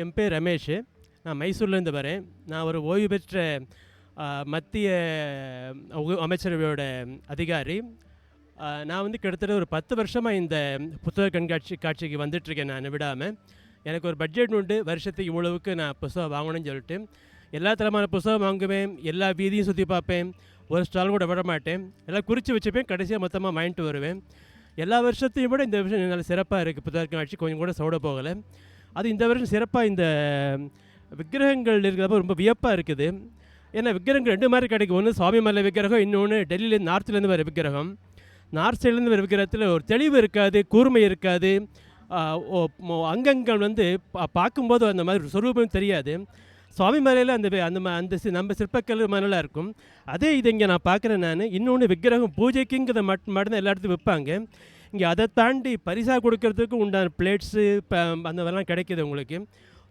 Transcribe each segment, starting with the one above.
என் பேர் ரமேஷ். நான் மைசூர்லேருந்து வரேன். நான் ஒரு ஓய்வு பெற்ற மத்திய அமைச்சரவையோட அதிகாரி. நான் வந்து கிட்டத்தட்ட ஒரு 10 வருஷமாக இந்த புத்தக காட்சிக்கு வந்துட்டுருக்கேன் நான் விடாமல். எனக்கு ஒரு பட்ஜெட் உண்டு. வருஷத்துக்கு இவ்வளவுக்கு நான் புத்தகம் வாங்கணும்னு சொல்லிட்டு எல்லா தரமான புத்தகம் வாங்குவேன். எல்லா வீதியும் சுற்றி பார்ப்பேன். ஒரு ஸ்டால் கூட விட மாட்டேன். எல்லாம் குறித்து வச்சுப்பேன். கடைசியாக மொத்தமாக வாங்கிட்டு வருவேன். எல்லா வருஷத்தையும் விட இந்த வருஷம் நல்ல சிறப்பாக இருக்குது. புத்தக காட்சி கொஞ்சம் கூட சோட போகலை. அது இந்த வருஷம் சிறப்பாக இந்த விக்கிரகங்கள் இருக்கிறப்ப ரொம்ப வியப்பாக இருக்குது. ஏன்னா விக்கிரகங்கள் 2 மாதிரி கிடைக்கும். ஒன்று சுவாமிமலை விக்கிரகம், இன்னொன்று டெல்லியிலேருந்து நார்த்துலேருந்து வர விக்கிரகம். நார்த் சைட்லேருந்து வர விக்கிரகத்தில் ஒரு தெளிவு இருக்காது, கூர்மை இருக்காது. அங்கங்கள் வந்து பார்க்கும்போது அந்த மாதிரி சொரூபம் தெரியாது. சுவாமிமலையில் அந்த நம்ம சிற்பக்கல் மணலாக இருக்கும். அதே இது இங்கே நான் பார்க்குறேன். நான் இன்னொன்று விக்கிரகம் பூஜைக்குங்கிறத மட்டும்தான் எல்லா இடத்துலையும் விற்பாங்க. இங்கே அதை தாண்டி பரிசாக கொடுக்கறதுக்கு உண்டான பிளேட்ஸு அந்த மாதிரிலாம் கிடைக்கிது உங்களுக்கு.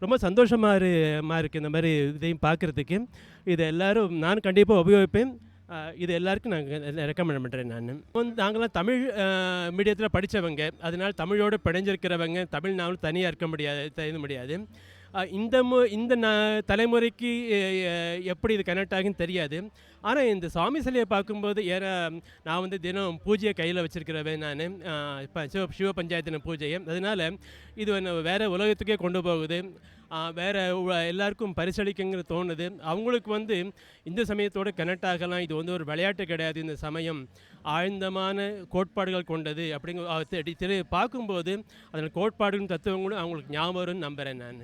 ரொம்ப சந்தோஷமாக இருக்குது இந்த மாதிரி இதையும் பார்க்குறதுக்கு. இதை எல்லோரும் நான் கண்டிப்பாக உபயோகிப்பேன். இது எல்லாருக்கும் நாங்கள் ரெக்கமெண்ட் பண்ணுறேன். நாங்களாம் தமிழ் மீடியத்தில் படித்தவங்க. அதனால் தமிழோடு பிணைஞ்சிருக்கிறவங்க. தமிழ் நாவலும் தனியாக இருக்க முடியாது. இந்த தலைமுறைக்கு எப்படி இது கனெக்ட் ஆகுன்னு தெரியாது. ஆனால் இந்த சுவாமி சிலையை பார்க்கும்போது நான் வந்து தினம் பூஜையை கையில் வச்சுருக்கிறவன். நான் இப்போ சிவ பஞ்சாயத்தின பூஜையை. அதனால் இது வேறு உலகத்துக்கே கொண்டு போகுது. வேறு எல்லாருக்கும் பரிசளிக்குங்கிற தோணுது. அவங்களுக்கு வந்து இந்த சமயத்தோடு கனெக்ட் ஆகலாம். இது வந்து ஒரு விளையாட்டு கிடையாது. இந்த சமயம் ஆழ்ந்தமான கோட்பாடுகள் கொண்டது அப்படிங்கிற பார்க்கும்போது அதில் கோட்பாடுகளும் தத்துவங்களும் அவங்களுக்கு ஞாபகம் வரும்னு நம்புகிறேன் நான்.